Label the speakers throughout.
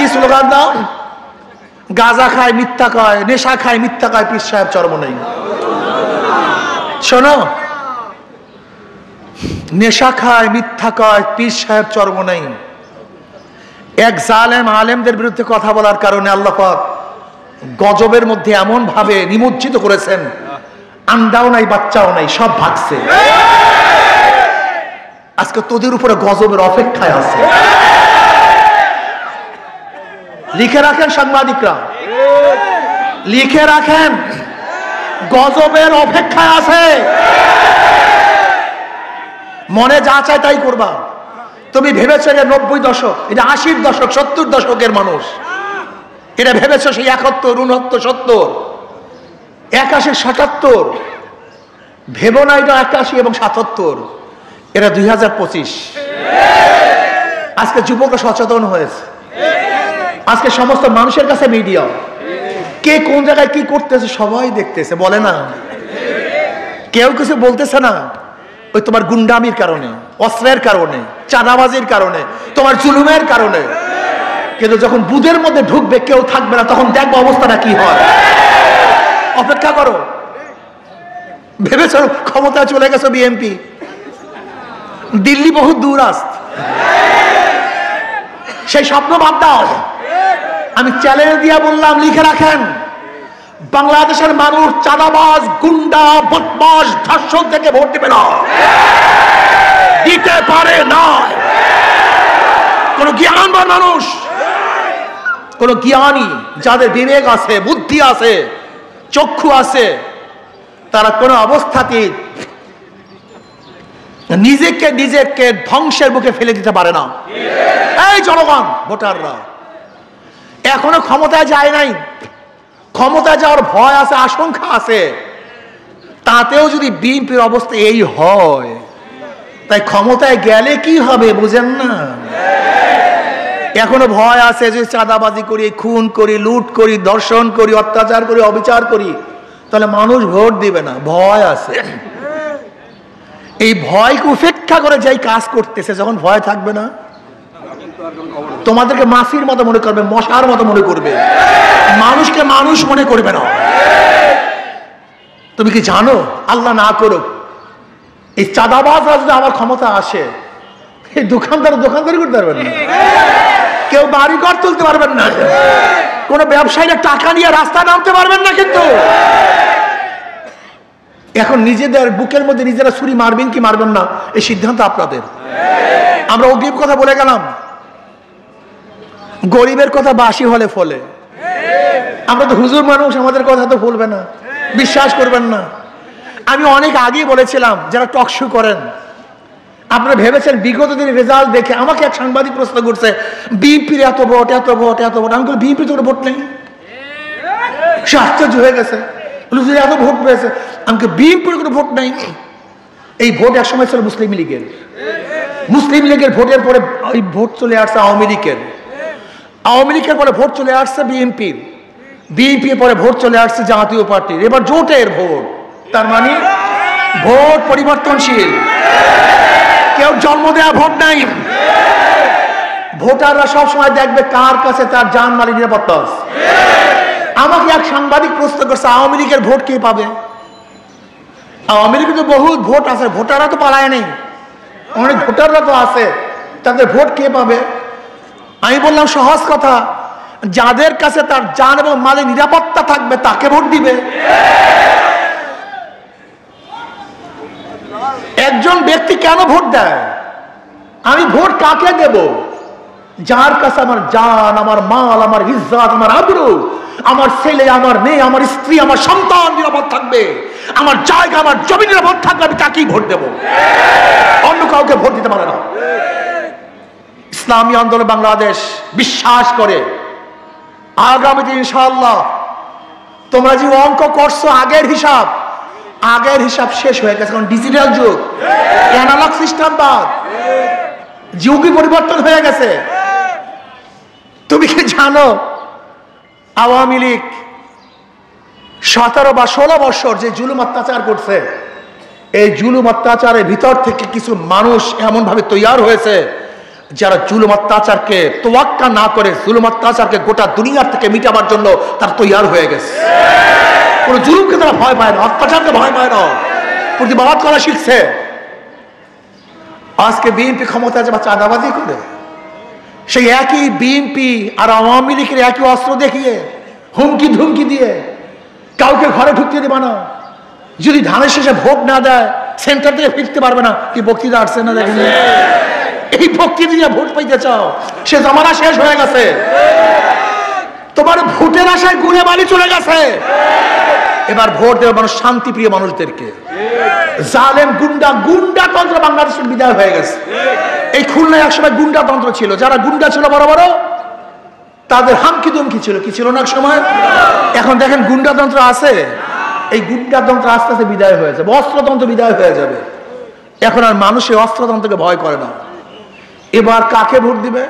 Speaker 1: কি স্লোগান দাও? গাঁজা খায় মিথ্যা কয়, নেশা খায় মিথ্যা কয়, পীর সাহেব চরমনাই। শোনো, নেশা খায় মিথ্যা কয়, পীর সাহেব চরমনাই। এক জালেম আলেমদের বিরুদ্ধে কথা বলার কারণে আল্লাহ পাক গজবের মধ্যে এমন ভাবে নিমজ্জিত করেছেন, আন্ডাও নাই বাচ্চাও নাই, সব ভাগছে। আজকে তোদের উপরে গজবের অপেক্ষায় আছে। লিখে রাখেন সাংবাদিকরা, লিখে রাখেন, গজবের অপেক্ষায় আছে। মনে যা চায় তাই করবা। তুমি ভেবেছো যে 90 দশক, এটা 80 দশক 70 দশকের মানুষ, এটা ভেবেছো সেই 71, 69, 70, 81, 77। ভেবো না এটা 81 এবং 77, এটা 2025। আজকে যুবকরা সচেতন হয়েছে, আজকে সমস্ত মানুষের কাছে মিডিয়া, কে কোন জায়গায় কি করতেছে সবাই দেখতেছে, বলে না? কেউ কিছু বলতেছে না। ওই তোমার গুন্ডামির কারণে, অস্ত্রের কারণে, চাঁদাবাজির কারণে, তোমার জুলুমের কারণে। কিন্তু যখন বুদের মধ্যে ঢুকবে, কেউ থাকবে না, তখন দেখবো অবস্থাটা কি হয়। অপেক্ষা করো। ভেবেছো ক্ষমতায় চলে গেছো বিএনপি, দিল্লি বহু দূর আস্ত, সেই স্বপ্ন বাদ দাও। আমি চ্যালেঞ্জ দিয়া বললাম, লিখে রাখেন, বাংলাদেশের মানুষ চাঁদাবাজ, গুন্ডা, বদমাশ, ধর্ষক থেকে ভোট দিবে না, দিতে পারে না। কোন জ্ঞানবান মানুষ, কোন জ্ঞানী, যাদের বিবেক আছে, বুদ্ধি আছে, চক্ষু আছে, তারা কোন অবস্থাতেই নিজেকে ধ্বংসের বুকে ফেলে দিতে পারে না। এই জনগণ, ভোটাররা এখনো ক্ষমতায় যায় নাই, ক্ষমতায় যাওয়ার ভয় আছে, আশঙ্কা আছে। তাতেও যদি বিএনপির অবস্থা এই হয়, তাই ক্ষমতায় গেলে কি হবে বুঝেন না? এখনো ভয় আছে যে চাঁদাবাজি করি, খুন করি, লুট করি, ধর্ষণ করি, অত্যাচার করি, অবিচার করি, তাহলে মানুষ ভোট দিবে না, ভয় আছে। এই ভয়কে উপেক্ষা করে যাই কাজ করতেছে, যখন ভয় থাকবে না, তোমাদেরকে মাছির মতো মনে করবে, মশার মতো মনে করবে, মানুষকে মানুষ মনে করবে না। তুমি কি জানো, আল্লাহ না করুক, এই চাঁদাবাজরা যদি আমার ক্ষমতা আসে, এই দোকানদারি করতে পারবেন না, কেউ বাড়িঘর তুলতে পারবেন না, কোন ব্যবসায়ীরা টাকা নিয়ে রাস্তায় নামতে পারবেন না। কিন্তু এখন নিজেদের বুকের মধ্যে নিজেরা ছুরি মারবেন কি মারবেন না, এই সিদ্ধান্ত আপনাদের। আমরা অগ্রিম কথা বলে গেলাম, গরিবের কথা বাসি হলে ফলে। আমরা তো হুজুর মানুষ, আমাদের কথা তো ফলবে না, বিশ্বাস করবেন না। আমি অনেক আগেই বলেছিলাম, যারা টক শো করেন, আপনারা ভেবেছেন বিগত দিনের রেজাল্ট দেখে। আমাকে এক সাংবাদিক প্রশ্ন করছে, বিএনপির এত ভোট, এত ভোট, এত ভোট। আমি বলি, বিএনপির তো ভোট নেই। সে আশ্চর্য হয়ে গেছে, এত ভোট পেয়েছে। আমাকে বিএনপির কোনো ভোট নেই। এই ভোট একসময় ছিল মুসলিম লীগের, মুসলিম লীগের ভোটের পরে ওই ভোট চলে আসছে আওয়ামী লীগের, আওয়ামী লীগের পরে ভোট চলে আসছে বিএনপির, বিএনপির পরে ভোট চলে আসছে জাতীয় পার্টির। এবার জোটের ভোট, তার মানে ভোট পরিবর্তনশীল, কেউ জন্ম দেয়া ভোট নাই। ভোটাররা সবসময় দেখবে কার কাছে তার জান মালের নিরাপত্তা আছে। আমাকে এক সাংবাদিক প্রশ্ন করছে, আওয়ামী লীগের ভোট কে পাবে? আওয়ামী লীগের তো বহু ভোট আছে, ভোটাররা তো পালায় নেই, অনেক ভোটাররা তো আছে, তাদের ভোট কে পাবে? আমি বললাম, সহজ কথা, যাদের কাছে তার জান এবং মালের নিরাপত্তা থাকবে তাকে ভোট দিবে। একজন ব্যক্তি কেন ভোট দেয়? আমি ভোট কাকে দেব? যার কাছে আমার জান, আমার মাল, আমার ইজ্জত, আমার আবরু, আমার ছেলে, আমার মেয়ে, আমার স্ত্রী, আমার সন্তান নিরাপদ থাকবে, আমার জায়গা, আমার জমি নিরাপদ থাকবে, আমি তাকেই ভোট দেব, অন্য কাউকে ভোট দিতে পারে না। ইসলামী আন্দোলন বাংলাদেশ বিশ্বাস করে আগামীতে ইনশাআল্লাহ তোমরা যে অঙ্ক করছো, আগের হিসাব শেষ হয়ে গেছে, কারণ ডিজিটাল যুগ, অ্যানালগ সিস্টেম বাদ, যুগই পরিবর্তন হয়ে গেছে। তুমি কি জানো, আওয়ামী লীগ 17 বা 16 বছর যে জুলুম অত্যাচার করছে, এই জুলুম অত্যাচারের ভিতর থেকে কিছু মানুষ এমন ভাবে তৈরি হয়েছে যারা জুলুম অত্যাচারকে তোয়াক্কা না করে জুলুম অত্যাচারকে গোটা দুনিয়ার থেকে মিটাবার জন্য তার তৈয়ার হয়ে গেছে। কোন জুলুমকে তারা ভয় পায় না, অত্যাচারকে ভয় পায় না, প্রতিবাদ করা শিখছে। আজকে বিএনপি ক্ষমতা আছে বা চাঁদাবাজি করে, সেই একই বিএনপি আর আওয়ামী লীগের একই অস্ত্র দেখিয়ে হুমকি ধুমকি দিয়ে কাউকে ঘরে ঢুকতে দেবে না, যদি ধানের শেষে ভোট না দেয় সেন্টার থেকে ফিরতে পারবে না। কি বক্তৃতা আসছে না দেখেন? এই বক্তৃতা দিয়ে ভোট পাইতে চাও, সে জমানা শেষ হয়ে গেছে। তোমার ভোটের আশায় গুণে বালি চলে গেছে। এবার ভোট দেবে মানুষ শান্তিপ্রিয় মানুষদেরকে। জালেম গুন্ডাতন্ত্র বাংলাদেশের বিদায় হয়ে গেছে। এই খুলনায় একসময় গুন্ডাতন্ত্র ছিল, যারা গুন্ডা ছিল বড় বড় তাদের হামকি দমকি ছিল, কি ছিল না এক সময়? এখন দেখেন গুন্ডাতন্ত্র আছে, এই গুন্ডাতন্ত্র আস্তে আস্তে বিদায় হয়ে যাবে, অস্ত্রতন্ত্র বিদায় হয়ে যাবে। এখন আর মানুষের অস্ত্রতন্ত্রকে ভয় করে না। এবার কাকে ভোট দিবে?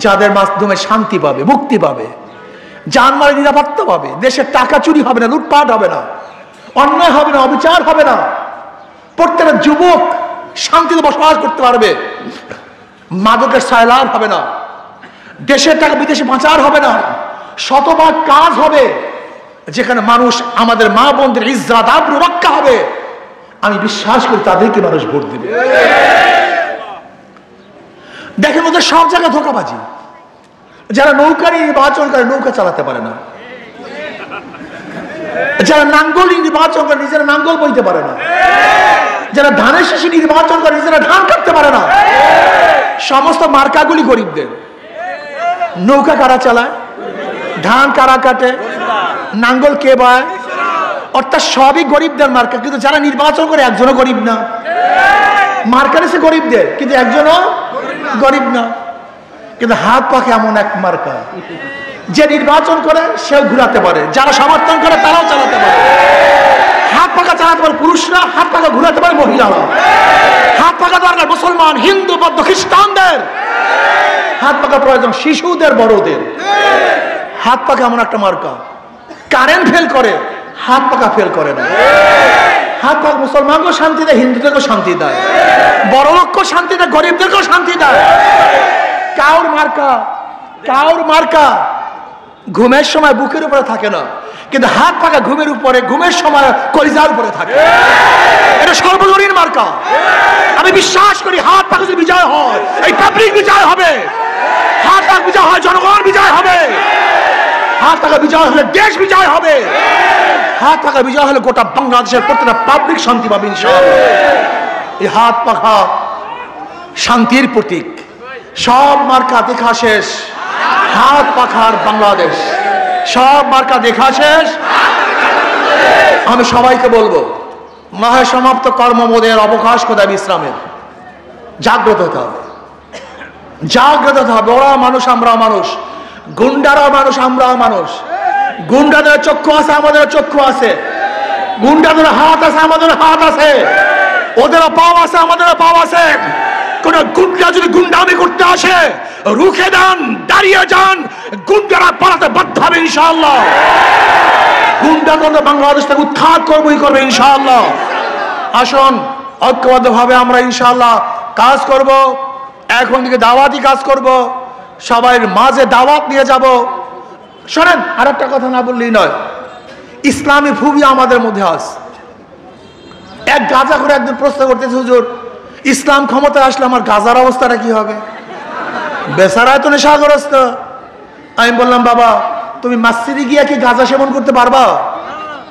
Speaker 1: যাদের মাধ্যমে শান্তি পাবে, মুক্তি পাবে, জানমালের নিরাপত্তা পাবে, দেশের টাকা চুরি হবে না, লুটপাট হবে না, অন্যায় হবে না, অবিচার হবে না, প্রত্যেকটা যুবক শান্তিতে বসবাস করতে পারবে, মাদকের সায়লাভ হবে না, দেশের টাকা বিদেশে পাচার হবে না, শতভাগ কাজ হবে যেখানে মানুষ আমাদের মা বোনদের ইজ্জত আবরু রক্ষা হবে। আমি বিশ্বাস করি তাদেরকে মানুষ ভোট দিবে। দেখেন ওদের সব জায়গায় ধোঁকাবাজি। যারা নৌকা নিয়ে নির্বাচন করে নৌকা চালাতে পারে না, যারা নাঙ্গল নিয়ে নির্বাচন করে নিজেরা নাঙ্গল বইতে পারে না, যারা ধানের শীষে নির্বাচন করে নিজেরা ধান কাটতে পারে না। সমস্ত মার্কাগুলি গরিবদের। নৌকা কারা চালায়, ধান কারা কাটে, নাঙ্গল কে বায়, অর্থাৎ সবই গরিবদের মার্কা। কিন্তু যারা নির্বাচন করে একজনও গরিব না। মার্কা নিছে গরিবদের, কিন্তু একজনও গরিব না। কিন্তু হাত পাখে এমন এক মার্কা, যে নির্বাচন করে সেও ঘুরাতে পারে, যারা সমর্থন করে তারাও চালাতে পারে। হাত পাখা চালাতে পারে পুরুষরা, হাত পাখা ঘুরাতে পারে মহিলারা। হাত পাখা দরকার মুসলমান, হিন্দু, বৌদ্ধ, খ্রিস্টানদের। হাত পাখা প্রয়োজন শিশুদের, বড়দের। হাত পাখা এমন একটা মার্কা, কারেন্ট ফেল করে, হাত পাখা ফেল করে না। হাত পাখা মুসলমানকেও শান্তি দেয়, হিন্দুদেরকেও শান্তি দেয়, বড় লোককেও শান্তি দেয়, গরিবদেরকেও শান্তি দেয়। কাউর মার্কা ঘুমের সময় বুকের উপরে থাকে না, কিন্তু হাত পাখা ঘুমের উপরে, ঘুমের সময় কলিজার উপরে থাকে। এটা সর্বজনীন মার্কা। আমি বিশ্বাস করি হাত পাখা যদি বিজয় হয়, এই পাবলিক বিজয় হবে। হাত পাখা বিজয় হয়, জনগণ বিজয় হবে। হাত পাখা বিজয় হলে দেশ বিজয় হবে। হাত পাখা বিজয় হলে গোটা বাংলাদেশের প্রত্যেকটা পাবলিক শান্তি পাবে ইনশাআল্লাহ। এই হাত পাখা শান্তির প্রতীক। সব মার্কা দেখা শেষ, হাত পাখার বাংলাদেশ। সব মার্কা দেখা শেষ। আমি সবাইকে বলবো, মহা সমাপ্ত কর্মবোধের অবকাশ কোথায় বিশ্রামের। জাগ্রত হতে হবে, জাগ্রত হতে হবে। ওরা মানুষ, আমরা মানুষ, গুন্ডারা মানুষ, আমরা মানুষ। গুন্ডাদের চক্ষু আছে, আমাদের চক্ষু আছে। গুন্ডাদের হাত আছে, আমাদের হাত আছে। ওদের পাও আছে, আমাদের পাও আছে। কোন গুন্ডা যদি গুন্ডামি করতে আসে, রুখে দেন, দাঁড়িয়ে যান। গুন্ডারা পালাতে বাধ্য হবে ইনশাআল্লাহ। গুন্ডাতন্ত্র বাংলাদেশ থেকে উৎখাত করবই করবে ইনশাআল্লাহ। আসুন ঐক্যবদ্ধভাবে আমরা ইনশাআল্লাহ কাজ করব। এখন থেকে দাওয়াতি কাজ করব, সবার মাঝে দাওয়াত নিয়ে যাব। শোনেন, আর একটা কথা না বললেই নয়, ইসলামী খুবই আমাদের মধ্যে আছে। এক গাঁজা করে একদিন প্রশ্ন করতেছে, হুজুর ইসলাম ক্ষমতায় আসলে আমার গাঁজার অবস্থাটা কি হবে? বেচারায় তো নেশাগ্রস্ত। আমি বললাম, বাবা তুমি মসজিদে গিয়ে কি গাঁজা সেবন করতে পারবা?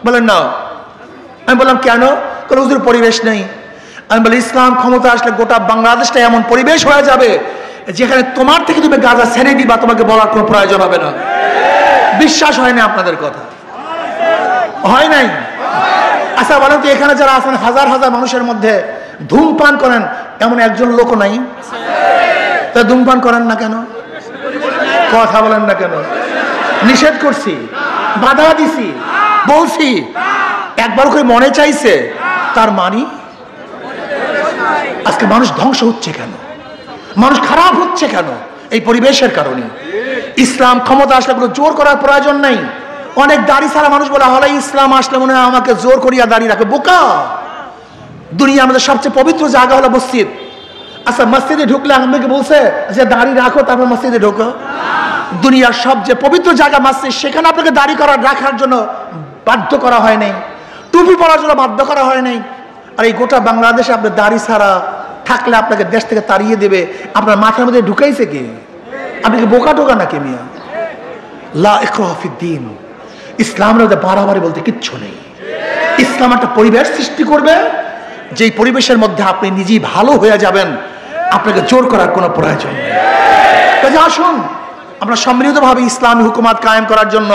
Speaker 1: বলেন না। আমি বললাম, কেন? কারণ হুজুর পরিবেশ নেই। আমি বলি, ইসলাম ক্ষমতা আসলে গোটা বাংলাদেশটা এমন পরিবেশ হয়ে যাবে যেখানে তোমার থেকে তুমি গাঁজা ছেড়ে দিবা, তোমাকে বলার কোনো প্রয়োজন হবে না। বিশ্বাস হয় না আপনাদের কথা? হয় নাই? আচ্ছা বলেন তো, এখানে যারা আছেন হাজার হাজার মানুষের মধ্যে ধূমপান করেন এমন একজন লোক নাই? তা ধূমপান করেন না কেন? কথা বলেন না কেন? নিষেধ করছি, বাধা দিছি, বলছি, একবার করে মনে চাইছে, তার মানি আজকে মানুষ ধ্বংস হচ্ছে কেন? মানুষ খারাপ হচ্ছে কেন? এই পরিবেশের কারণে। ইসলাম ক্ষমতা আসলে কোনো জোর করার প্রয়োজন নাই। অনেক দাড়ি ছাড়া মানুষ বলে, হলে ইসলাম আসলে মনে হয় আমাকে জোর করিয়া দাড়ি রাখে। বোকা। দুনিয়া আমাদের সবচেয়ে পবিত্র জায়গা হলো মসজিদ। আচ্ছা, মসজিদে ঢুকলে আমাকে বলছে যে দাড়ি রাখো, তারপর মসজিদে ঢোকো? দুনিয়ার সবচেয়ে পবিত্র জায়গা মসজিদ, সেখানে আপনাকে দাড়ি রাখার জন্য বাধ্য করা হয় নাই, টুপি পরার জন্য বাধ্য করা হয় নাই। আর এই গোটা বাংলাদেশে আপনার দাড়ি ছাড়া থাকলে আপনাকে দেশ থেকে তাড়িয়ে দেবে। আপনার মাথার মধ্যে ঢুকাইছে কি? আপনি কি বোকা টোকা নাকি মিয়া? লা ইকরাহা ফিদ্দীন। ইসলামের মধ্যে বাড়াবাড়ি বলতে কিচ্ছু নেই। ইসলাম একটা পরিবেশ সৃষ্টি করবে, যেই পরিবেশের মধ্যে আপনি নিজেই ভালো হয়ে যাবেন, আপনাকে জোর করার কোনো প্রয়োজন নেই। কাজে আসুন আমরা সম্মিলিতভাবে ইসলামী হুকুমাত কায়েম করার জন্য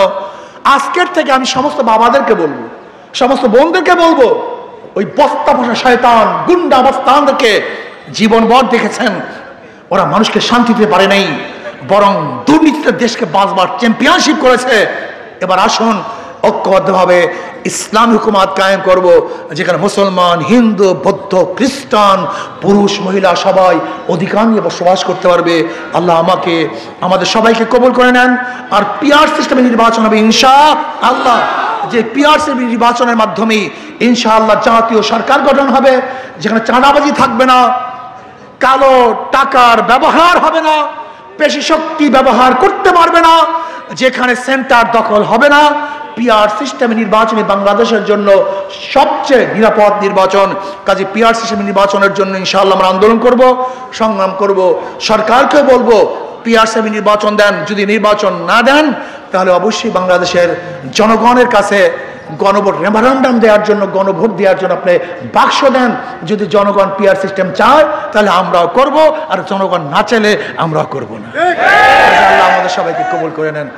Speaker 1: আজকের থেকে আমি সমস্ত বাবাদেরকে বলবো, সমস্ত বোনদেরকে বলবো, ওই বস্তা বসা শয়তান গুন্ডা অবস্থানদেরকে জীবনভর দেখেছেন, ওরা মানুষকে শান্তি দিতে পারে নাই, বরং দুর্নীতিতে দেশকে বাঁচবার চ্যাম্পিয়নশিপ করেছে। এবার আসুন ঐক্যবদ্ধভাবে ইসলামী হুকুমাত কায়েম করব, যেখানে মুসলমান, হিন্দু, বৌদ্ধ, খ্রিস্টান, পুরুষ, মহিলা সবাই অধিকার নিয়ে বসবাস করতে পারবে। আল্লাহ আমাকে, আমাদের সবাইকে কবুল করে নেন। আর পিআর সিস্টেমে নির্বাচন হবে ইনশাআল্লাহ, যে পিআর নির্বাচনের মাধ্যমে ইনশাআল্লাহ জাতীয় সরকার গঠন হবে, যেখানে চাঁদাবাজি থাকবে না, কালো টাকার ব্যবহার হবে না, পেশি শক্তি ব্যবহার করতে পারবে না, যেখানে সেন্টার দখল হবে না। পিআর সিস্টেমে নির্বাচনে বাংলাদেশের জন্য সবচেয়ে নিরাপদ নির্বাচন। কাজে পিআর সিস্টেমে নির্বাচনের জন্য ইনশাআল্লাহ আমরা আন্দোলন করব, সংগ্রাম করব। সরকারকে বলবো পিআর সিস্টেমে নির্বাচন দেন। যদি নির্বাচন না দেন তাহলে অবশ্যই বাংলাদেশের জনগণের কাছে গণভোট, রেফারেন্ডাম দেওয়ার জন্য, গণভোট দেওয়ার জন্য আপনি বাক্স দেন। যদি জনগণ পিআর সিস্টেম চায় তাহলে আমরাও করব, আর জনগণ না চাইলে আমরাও করব না। আল্লাহ আমাদের সবাইকে কবুল করে নেন।